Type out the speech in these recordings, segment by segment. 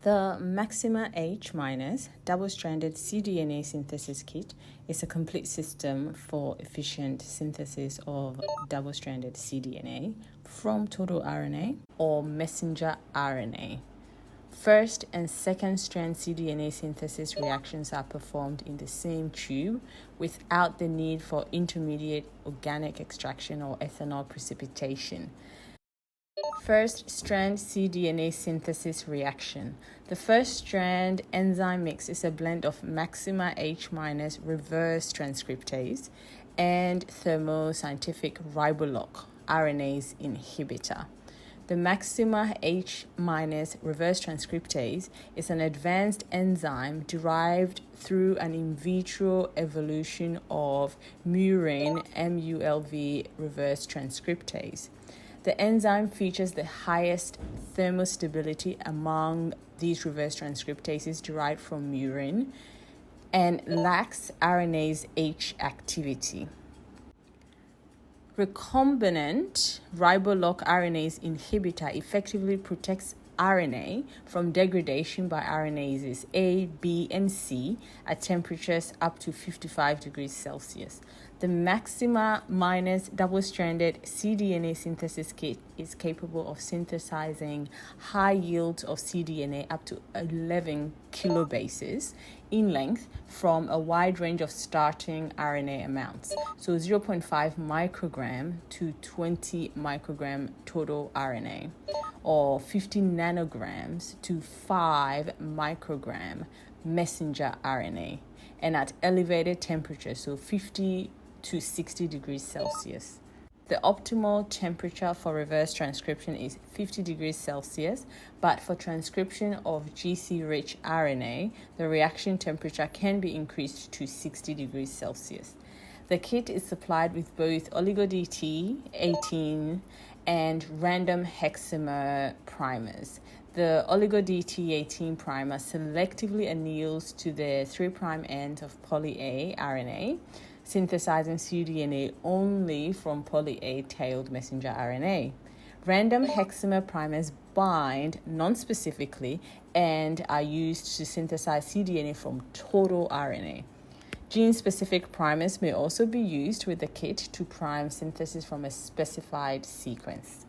The Maxima H Minus Double-Stranded cDNA synthesis kit is a complete system for efficient synthesis of double-stranded cDNA from total RNA or messenger RNA. First and second strand cDNA synthesis reactions are performed in the same tube without the need for intermediate organic extraction or ethanol precipitation. First strand cDNA synthesis reaction. The first strand enzyme mix is a blend of Maxima H Minus reverse transcriptase and thermoscientific ribolock RNase inhibitor. The Maxima H Minus reverse transcriptase is an advanced enzyme derived through an in vitro evolution of murine MULV reverse transcriptase. The enzyme features the highest thermostability among these reverse transcriptases derived from murine and lacks RNase H activity. Recombinant ribolock RNase inhibitor effectively protects RNA from degradation by RNases A, B, and C at temperatures up to 55 degrees Celsius. The Maxima Minus Double-Stranded cDNA synthesis kit is capable of synthesizing high yields of cDNA up to 11 kilobases in length from a wide range of starting RNA amounts, so 0.5 microgram to 20 microgram total RNA, or 50 nanograms to 5 microgram messenger RNA, and at elevated temperatures, so 50 to 60 degrees Celsius. The optimal temperature for reverse transcription is 50 degrees Celsius, but for transcription of GC-rich RNA, the reaction temperature can be increased to 60 degrees Celsius. The kit is supplied with both oligo-DT18 and random hexamer primers. The oligo-DT18 primer selectively anneals to the 3' end of poly-A RNA, synthesizing cDNA only from poly-A tailed messenger RNA. Random hexamer primers bind non-specifically and are used to synthesize cDNA from total RNA. Gene-specific primers may also be used with the kit to prime synthesis from a specified sequence.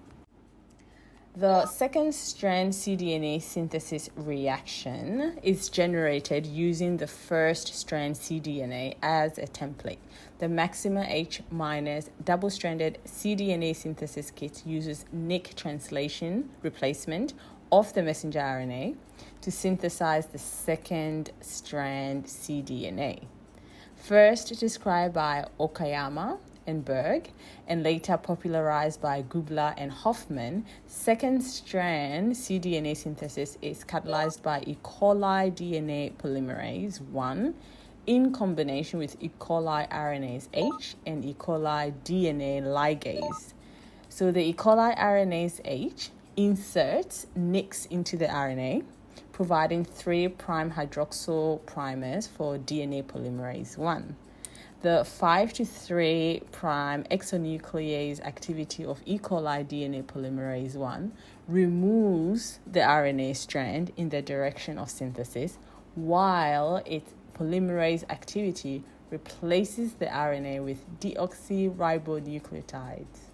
The second strand cDNA synthesis reaction is generated using the first strand cDNA as a template. The Maxima H Minus Double-Stranded cDNA synthesis kit uses nick translation replacement of the messenger RNA to synthesize the second strand cDNA. First described by Okayama and Berg, and later popularized by Gubler and Hoffman, second strand cDNA synthesis is catalyzed by E. coli DNA polymerase 1 in combination with E. coli RNase H and E. coli DNA ligase. So the E. coli RNase H inserts nicks into the RNA, providing 3' hydroxyl primers for DNA polymerase 1. The 5 to 3' exonuclease activity of E. coli DNA polymerase 1 removes the RNA strand in the direction of synthesis, while its polymerase activity replaces the RNA with deoxyribonucleotides.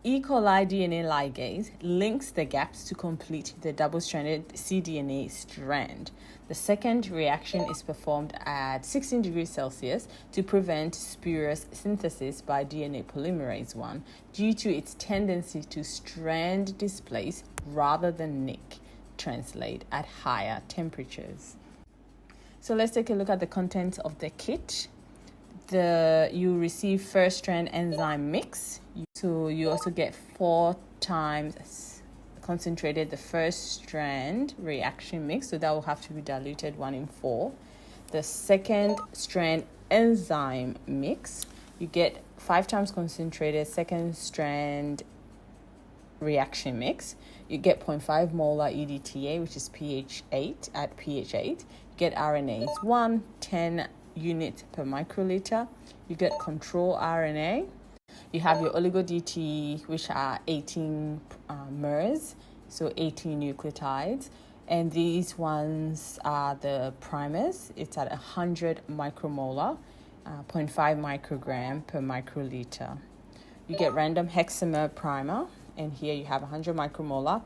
E. coli DNA ligase links the gaps to complete the double-stranded cDNA strand. The second reaction is performed at 16 degrees Celsius to prevent spurious synthesis by DNA polymerase 1 due to its tendency to strand displace rather than nick translate at higher temperatures. So let's take a look at the contents of the kit. You receive first strand enzyme mix. So you also get 4 times concentrated the first strand reaction mix. So that will have to be diluted 1:4. The second strand enzyme mix, you get 5 times concentrated second strand reaction mix. You get 0.5 molar EDTA, which is pH 8 at pH 8. You get RNase 1, 10 units per microliter. You get control RNA, You have your oligo-DT, which are 18 mers, so 18 nucleotides. And these ones are the primers. It's at 100 micromolar, 0.5 microgram per microliter. You get random hexamer primer, and here you have 100 micromolar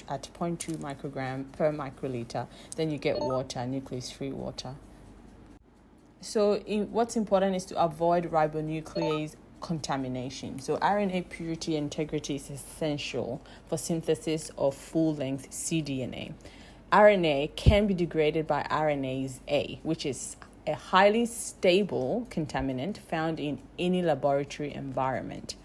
at 0.2 microgram per microliter. Then you get water, nucleus-free water. So what's important is to avoid ribonuclease contamination. So RNA purity and integrity is essential for synthesis of full-length cDNA. RNA can be degraded by RNase A, which is a highly stable contaminant found in any laboratory environment.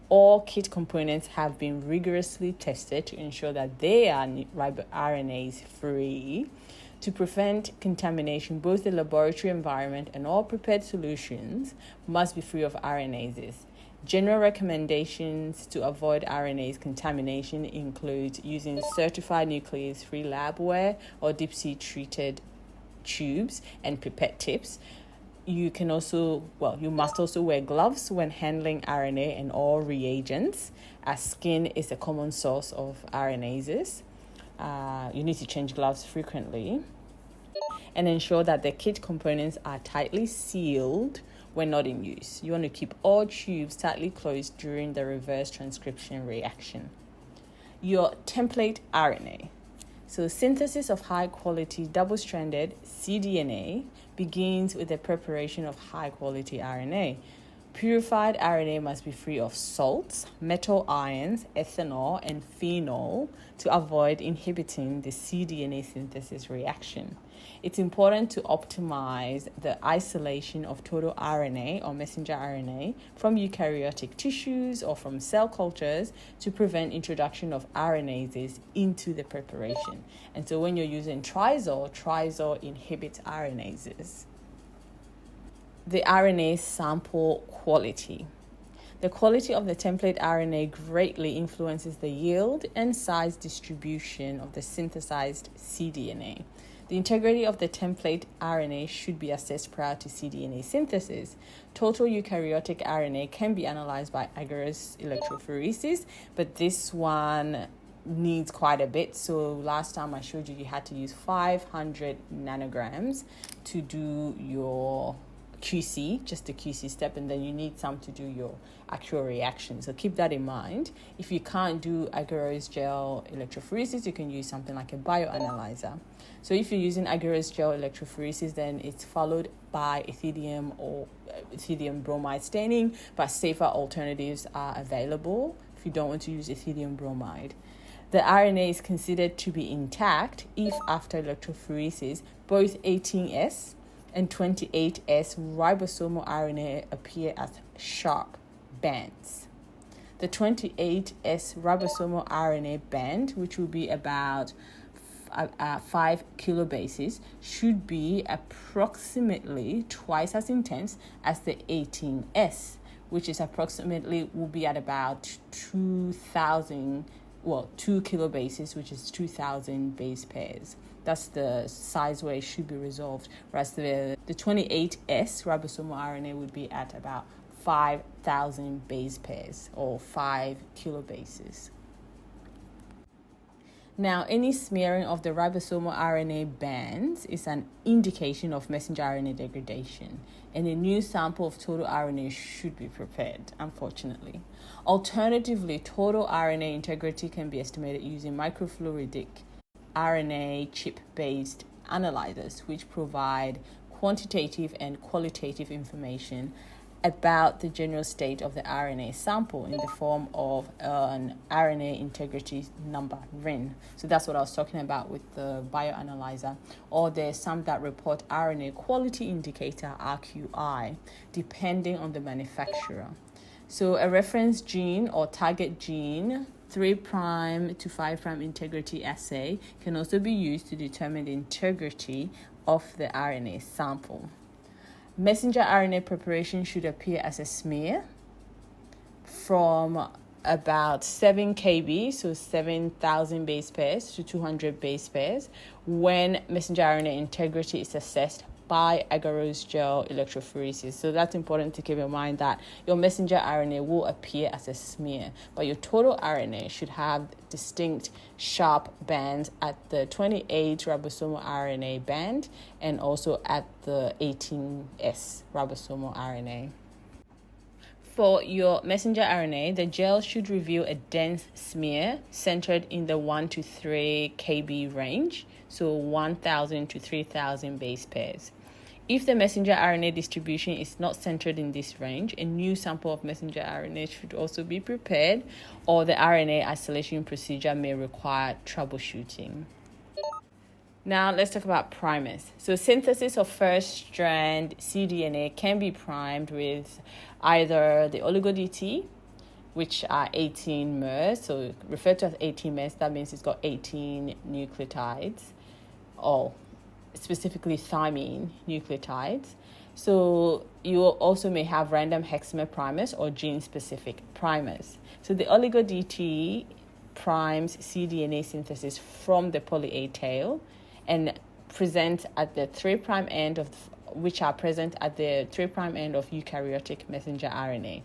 All kit components have been rigorously tested to ensure that they are RNase free. To prevent contamination, both the laboratory environment and all prepared solutions must be free of RNases. General recommendations to avoid RNase contamination include using certified nuclease-free labware or deep sea treated tubes and pipette tips. You must also wear gloves when handling RNA and all reagents, as skin is a common source of RNases. You need to change gloves frequently, and ensure that the kit components are tightly sealed when not in use. You want to keep all tubes tightly closed during the reverse transcription reaction. Your template RNA. So synthesis of high-quality double-stranded cDNA begins with the preparation of high-quality RNA. Purified RNA must be free of salts, metal ions, ethanol, and phenol to avoid inhibiting the cDNA synthesis reaction. It's important to optimize the isolation of total RNA or messenger RNA from eukaryotic tissues or from cell cultures to prevent introduction of RNases into the preparation. And so when you're using trizol inhibits RNases. The RNA sample quality. The quality of the template RNA greatly influences the yield and size distribution of the synthesized cDNA. The integrity of the template RNA should be assessed prior to cDNA synthesis. Total eukaryotic RNA can be analyzed by agarose electrophoresis, but this one needs quite a bit. So last time I showed you had to use 500 nanograms to do your QC, just the QC step, and then you need some to do your actual reaction. So keep that in mind. If you can't do agarose gel electrophoresis, you can use something like a bioanalyzer. So if you're using agarose gel electrophoresis, then it's followed by ethidium or ethidium bromide staining, but safer alternatives are available if you don't want to use ethidium bromide. The RNA is considered to be intact if after electrophoresis, both 18S and 28S ribosomal RNA appear as sharp bands. The 28S ribosomal RNA band, which will be about 5 kilobases, should be approximately twice as intense as the 18S, which is will be at about 2 kilobases, which is 2,000 base pairs. That's the size where it should be resolved. Whereas the 28S ribosomal RNA would be at about 5,000 base pairs or 5 kilobases. Now, any smearing of the ribosomal RNA bands is an indication of messenger RNA degradation, and a new sample of total RNA should be prepared, unfortunately. Alternatively, total RNA integrity can be estimated using microfluidic RNA chip-based analyzers, which provide quantitative and qualitative information about the general state of the RNA sample in the form of an RNA integrity number, RIN. So that's what I was talking about with the bioanalyzer. Or there's some that report RNA quality indicator, RQI, depending on the manufacturer. So a reference gene or target gene 3' to 5' integrity assay can also be used to determine the integrity of the RNA sample. Messenger RNA preparation should appear as a smear from about 7 kb, so 7,000 base pairs to 200 base pairs, when messenger RNA integrity is assessed by agarose gel electrophoresis. So that's important to keep in mind, that your messenger RNA will appear as a smear, but your total RNA should have distinct sharp bands at the 28 ribosomal RNA band and also at the 18S ribosomal RNA. For your messenger RNA, the gel should reveal a dense smear centered in the 1 to 3 kb range, so 1,000 to 3,000 base pairs. If the messenger RNA distribution is not centered in this range, a new sample of messenger RNA should also be prepared, or the RNA isolation procedure may require troubleshooting. Now let's talk about primers. So synthesis of first strand cDNA can be primed with either the oligo-DT, which are 18 mers, so referred to as 18 mers, that means it's got 18 nucleotides, or specifically thymine nucleotides. So you also may have random hexamer primers or gene-specific primers. So the oligo-DT primes cDNA synthesis from the poly-A tail and present at the 3' end of, which are present at the 3' end of eukaryotic messenger RNA.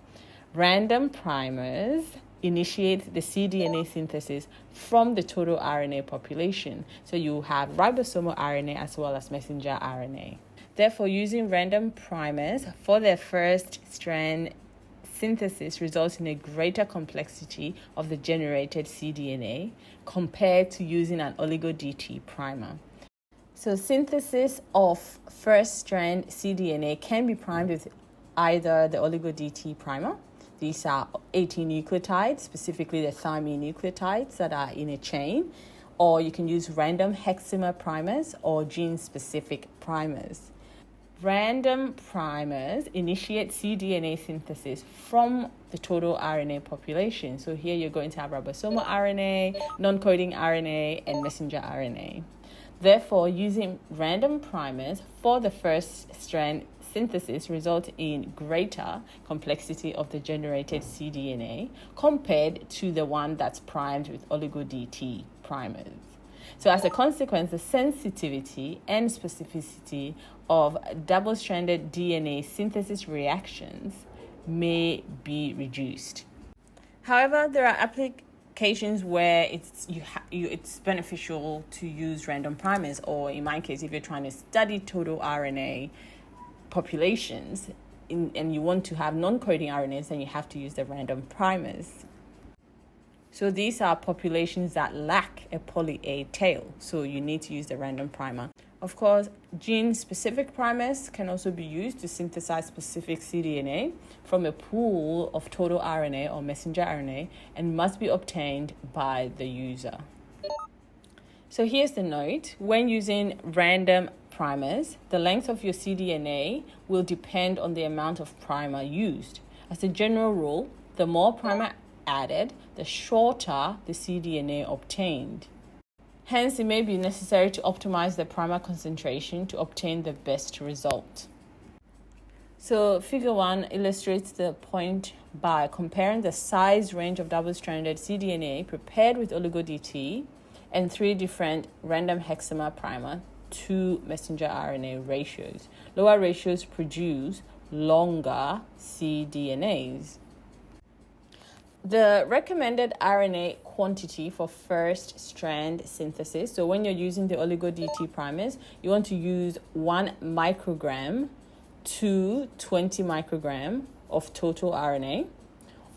Random primers initiate the cDNA synthesis from the total RNA population. So you have ribosomal RNA as well as messenger RNA. Therefore, using random primers for their first strand synthesis results in a greater complexity of the generated cDNA compared to using an oligo-DT primer. So synthesis of first strand cDNA can be primed with either the oligo-DT primer. These are 18 nucleotides, specifically the thymine nucleotides that are in a chain, or you can use random hexamer primers or gene-specific primers. Random primers initiate cDNA synthesis from the total RNA population. So here you're going to have ribosomal RNA, non-coding RNA, and messenger RNA. Therefore, using random primers for the first strand synthesis results in greater complexity of the generated cDNA compared to the one that's primed with oligo-DT primers. So as a consequence, the sensitivity and specificity of double-stranded DNA synthesis reactions may be reduced. However, there are applications where it's beneficial to use random primers, or in my case, if you're trying to study total RNA populations and you want to have non-coding RNAs, then you have to use the random primers. So these are populations that lack a poly-A tail, so you need to use the random primer. Of course, gene-specific primers can also be used to synthesize specific cDNA from a pool of total RNA or messenger RNA and must be obtained by the user. So here's the note. When using random primers, the length of your cDNA will depend on the amount of primer used. As a general rule, the more primer added, the shorter the cDNA obtained. Hence, it may be necessary to optimize the primer concentration to obtain the best result. So figure 1 illustrates the point by comparing the size range of double-stranded cDNA prepared with oligo-DT and 3 different random hexamer primer to messenger RNA ratios. Lower ratios produce longer cDNAs. The recommended RNA quantity for first strand synthesis, so when you're using the oligo-DT primers, you want to use 1 microgram to 20 microgram of total RNA,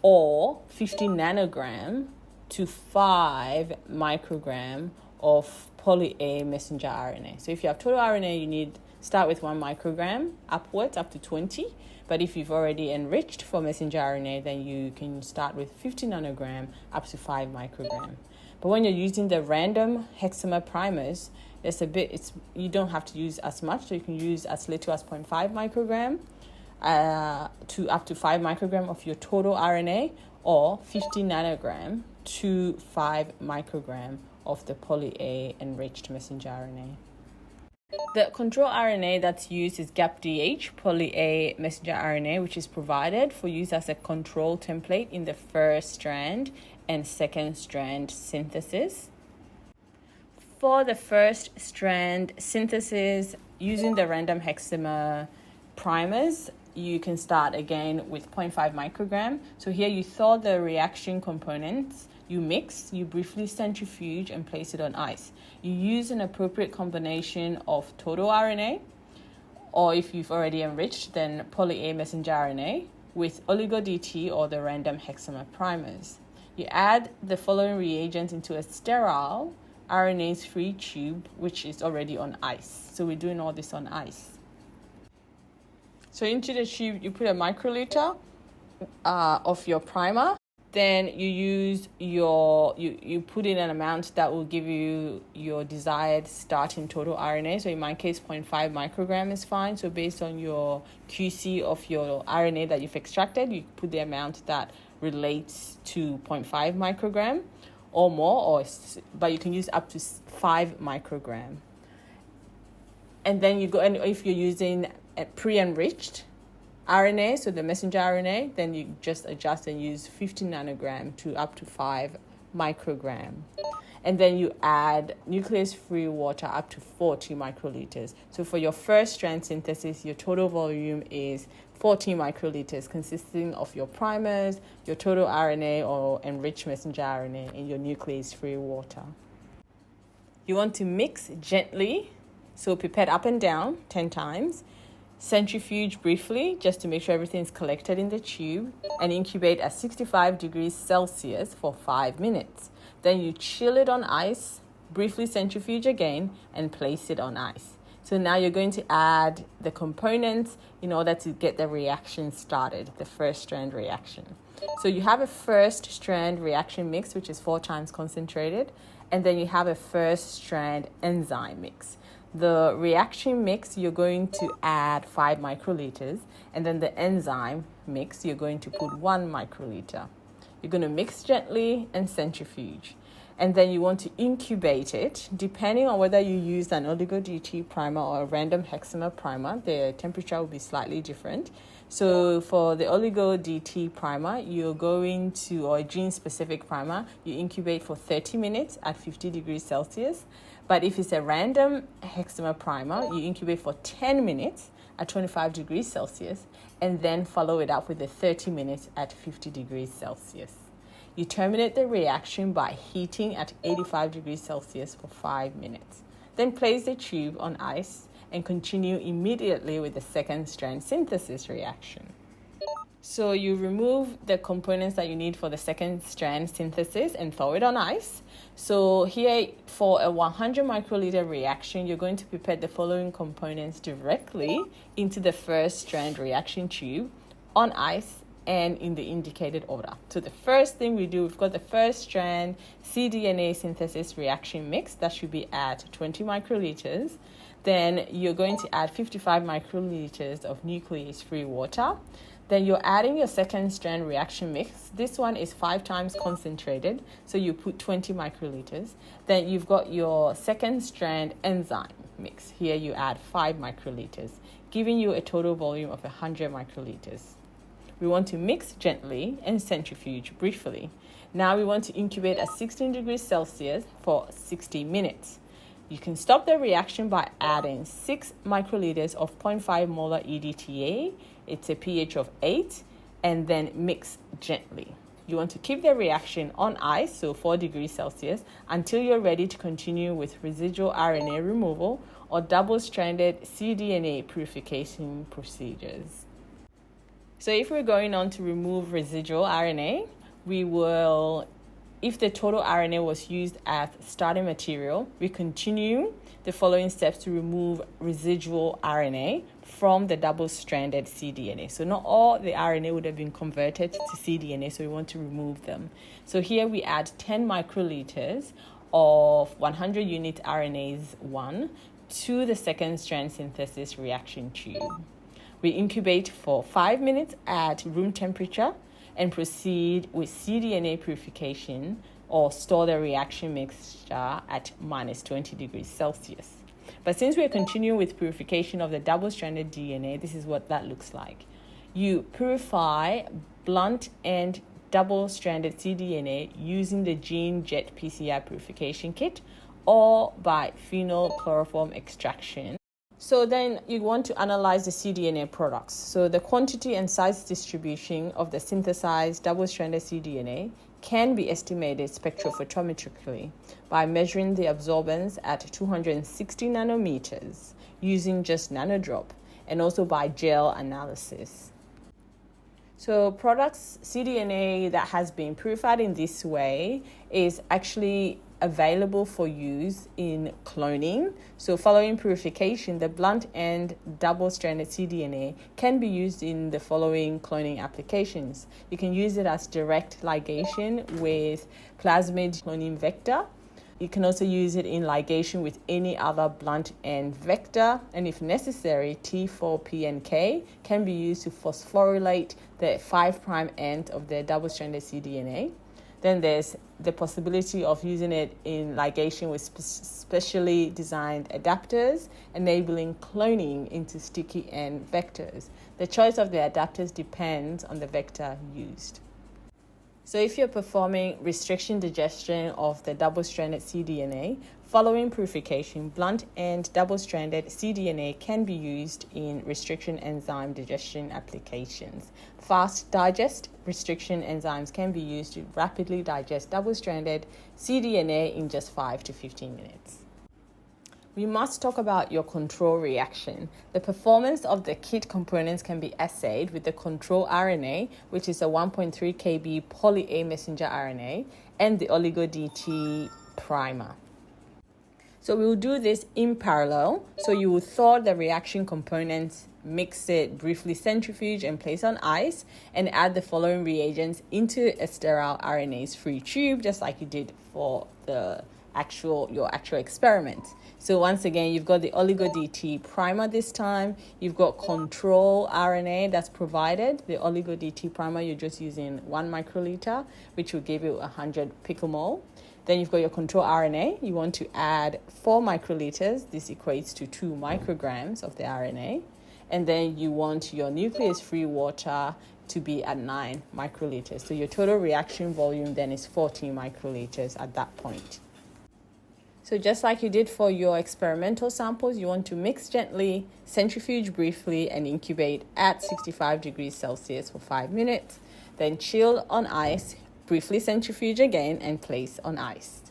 or 50 nanogram to 5 microgram of poly-A messenger RNA. So if you have total RNA, you need start with 1 microgram upwards up to 20. But if you've already enriched for messenger RNA, then you can start with 50 nanogram up to 5 microgram. But when you're using the random hexamer primers, you don't have to use as much, so you can use as little as 0.5 microgram to up to 5 microgram of your total RNA, or 50 nanogram to 5 microgram of the poly-A enriched messenger RNA. The control RNA that's used is GAPDH, poly-A messenger RNA, which is provided for use as a control template in the first strand and second strand synthesis. For the first strand synthesis, using the random hexamer primers, you can start again with 0.5 microgram. So here you thaw the reaction components, you mix, you briefly centrifuge and place it on ice. You use an appropriate combination of total RNA, or if you've already enriched, then poly-A messenger RNA with oligo-DT or the random hexamer primers. You add the following reagents into a sterile RNase-free tube, which is already on ice. So we're doing all this on ice. So into the tube, you put a microliter of your primer. Then you use you put in an amount that will give you your desired starting total RNA. So in my case, 0.5 microgram is fine. So based on your QC of your RNA that you've extracted, you put the amount that relates to 0.5 microgram or more, but you can use up to 5 microgram. And then you go, and if you're using a pre-enriched RNA, so the messenger RNA, then you just adjust and use 50 nanogram to up to 5 microgram. And then you add nuclease-free water up to 40 microliters. So for your first strand synthesis, your total volume is 40 microliters, consisting of your primers, your total RNA or enriched messenger RNA, and your nuclease-free water. You want to mix gently, so pipette up and down 10 times. Centrifuge briefly just to make sure everything is collected in the tube, and incubate at 65 degrees Celsius for 5 minutes. Then you chill it on ice, briefly centrifuge again, and place it on ice. So now you're going to add the components in order to get the reaction started, the first strand reaction. So you have a first strand reaction mix, which is 4 times concentrated, and then you have a first strand enzyme mix. The reaction mix, you're going to add 5 microliters, and then the enzyme mix, you're going to put 1 microliter. You're going to mix gently and centrifuge. And then you want to incubate it, depending on whether you use an oligo-DT primer or a random hexamer primer. The temperature will be slightly different. So for the oligo-DT primer, you're going to, or a gene-specific primer, you incubate for 30 minutes at 50 degrees Celsius. But if it's a random hexamer primer, you incubate for 10 minutes at 25 degrees Celsius, and then follow it up with the 30 minutes at 50 degrees Celsius. You terminate the reaction by heating at 85 degrees Celsius for 5 minutes. Then place the tube on ice and continue immediately with the second strand synthesis reaction. So you remove the components that you need for the second strand synthesis and thaw it on ice. So here for a 100 microliter reaction, you're going to pipette the following components directly into the first strand reaction tube on ice and in the indicated order. So the first thing we do, we've got the first strand cDNA synthesis reaction mix that should be at 20 microliters. Then you're going to add 55 microliters of nuclease-free water. Then you're adding your second strand reaction mix. This one is 5 times concentrated, so you put 20 microliters. Then you've got your second strand enzyme mix. Here you add 5 microliters, giving you a total volume of 100 microliters. We want to mix gently and centrifuge briefly. Now we want to incubate at 16 degrees Celsius for 60 minutes. You can stop the reaction by adding 6 microliters of 0.5 molar EDTA. It's a pH of 8, and then mix gently. You want to keep the reaction on ice, so 4 degrees Celsius, until you're ready to continue with residual RNA removal or double-stranded cDNA purification procedures. So if we're going on to remove residual RNA, we will, if the total RNA was used as starting material, we continue the following steps to remove residual RNA from the double-stranded cDNA. So not all the RNA would have been converted to cDNA, so we want to remove them. So here we add 10 microliters of 100 unit RNase 1 to the second strand synthesis reaction tube. We incubate for 5 minutes at room temperature and proceed with cDNA purification or store the reaction mixture at minus 20 degrees Celsius. But since we're continuing with purification of the double-stranded DNA, this is what that looks like. You purify blunt end double-stranded cDNA using the Gene Jet PCR purification kit or by phenol chloroform extraction. So then you want to analyze the cDNA products. So the quantity and size distribution of the synthesized double-stranded cDNA can be estimated spectrophotometrically by measuring the absorbance at 260 nanometers using just nanodrop, and also by gel analysis. So products cDNA that has been purified in this way is actually available for use in cloning. So following purification, the blunt end double-stranded cDNA can be used in the following cloning applications. You can use it as direct ligation with plasmid cloning vector. You can also use it in ligation with any other blunt end vector, and if necessary, T4PNK can be used to phosphorylate the 5' end of the double-stranded cDNA. Then there's the possibility of using it in ligation with specially designed adapters, enabling cloning into sticky end vectors. The choice of the adapters depends on the vector used. So if you're performing restriction digestion of the double-stranded cDNA, following purification, blunt end double-stranded cDNA can be used in restriction enzyme digestion applications. Fast digest restriction enzymes can be used to rapidly digest double-stranded cDNA in just 5 to 15 minutes. We must talk about your control reaction. The performance of the kit components can be assayed with the control RNA, which is a 1.3 kb poly-A messenger RNA, and the oligo-DT primer. So we will do this in parallel. So you will thaw the reaction components, mix it, briefly centrifuge and place on ice, and add the following reagents into a sterile RNase-free tube, just like you did for your actual experiment. So once again, you've got the oligo-DT primer this time. You've got control RNA that's provided. The oligo-DT primer, you're just using 1 microliter, which will give you 100 picomole. Then you've got your control RNA. You want to add 4 microliters. This equates to 2 micrograms of the RNA. And then you want your nucleus-free water to be at 9 microliters. So your total reaction volume then is 40 microliters at that point. So just like you did for your experimental samples, you want to mix gently, centrifuge briefly, and incubate at 65 degrees Celsius for 5 minutes. Then chill on ice, briefly centrifuge again, and place on ice.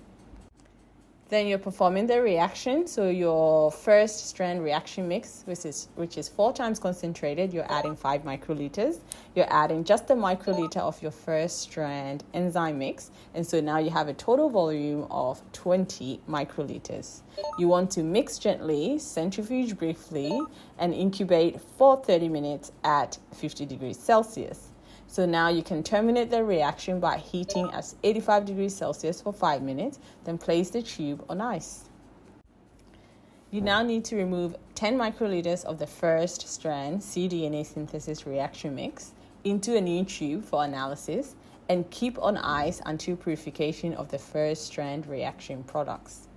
Then you're performing the reaction. So your first strand reaction mix, which is 4 times concentrated, you're adding 5 microliters. You're adding just a microliter of your first strand enzyme mix. And so now you have a total volume of 20 microliters. You want to mix gently, centrifuge briefly, and incubate for 30 minutes at 50 degrees Celsius. So now you can terminate the reaction by heating at 85 degrees Celsius for 5 minutes, then place the tube on ice. You now need to remove 10 microliters of the first strand cDNA synthesis reaction mix into a new tube for analysis and keep on ice until purification of the first strand reaction products.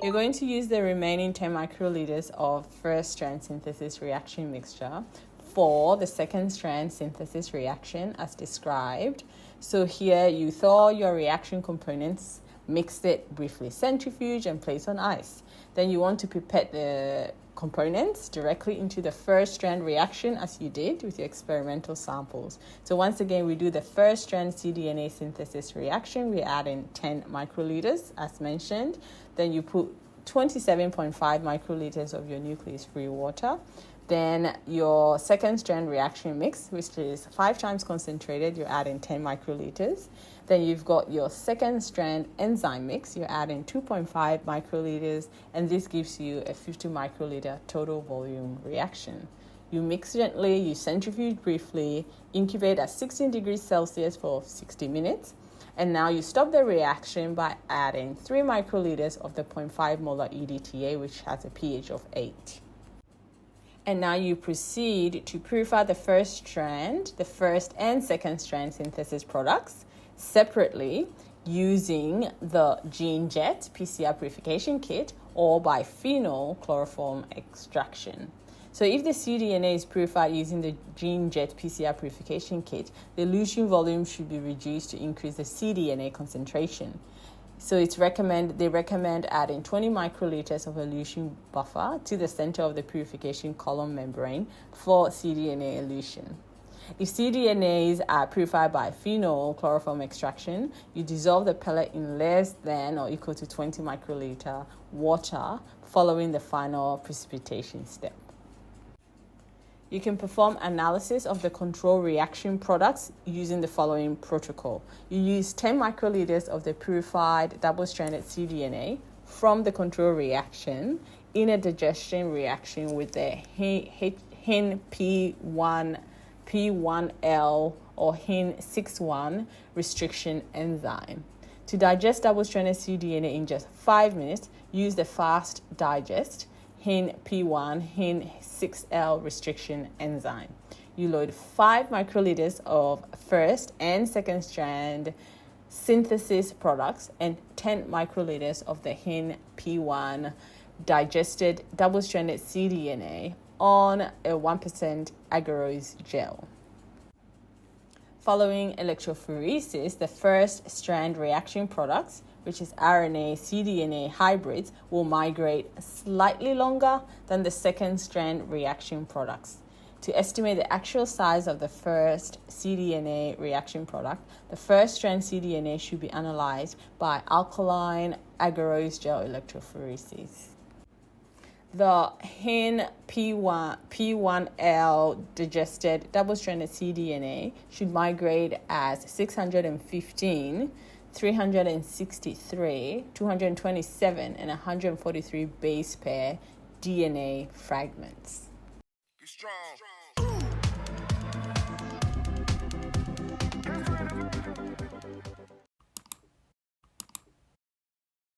You're going to use the remaining 10 microliters of first strand synthesis reaction mixture for the second strand synthesis reaction as described. So here you thaw your reaction components, mix it, briefly centrifuge, and place on ice. Then you want to pipette the components directly into the first strand reaction as you did with your experimental samples. So once again, we do the first strand cDNA synthesis reaction. We add in 10 microliters as mentioned. Then you put 27.5 microliters of your nucleus-free water. Then your second strand reaction mix, which is 5 times concentrated, you're adding 10 microliters. Then you've got your second strand enzyme mix, you're adding 2.5 microliters, and this gives you a 50 microliter total volume reaction. You mix gently, you centrifuge briefly, incubate at 16 degrees Celsius for 60 minutes. And now you stop the reaction by adding 3 microliters of the 0.5 molar EDTA, which has a pH of 8. And now you proceed to purify the first and second strand synthesis products separately using the GeneJet PCR purification kit or by phenol chloroform extraction. So if the cDNA is purified using the GeneJet PCR purification kit, the elution volume should be reduced to increase the cDNA concentration. So they recommend adding 20 microliters of elution buffer to the center of the purification column membrane for cDNA elution. If cDNAs are purified by phenol chloroform extraction, you dissolve the pellet in less than or equal to 20 microliter water following the final precipitation step. You can perform analysis of the control reaction products using the following protocol. You use 10 microliters of the purified double-stranded cDNA from the control reaction in a digestion reaction with the HIN P1L or HIN 61 restriction enzyme. To digest double-stranded cDNA in just 5 minutes, use the fast digest HIN P1, HIN 6L restriction enzyme. You load 5 microliters of first and second strand synthesis products and 10 microliters of the HIN P1 digested double-stranded cDNA on a 1% agarose gel. Following electrophoresis, the first strand reaction products, which is RNA cDNA hybrids, will migrate slightly longer than the second strand reaction products. To estimate the actual size of the first cDNA reaction product, the first strand cDNA should be analyzed by alkaline agarose gel electrophoresis. The HIN P1L digested double-stranded cDNA should migrate as 615, 363, 227, and 143 base pair DNA fragments. Be strong.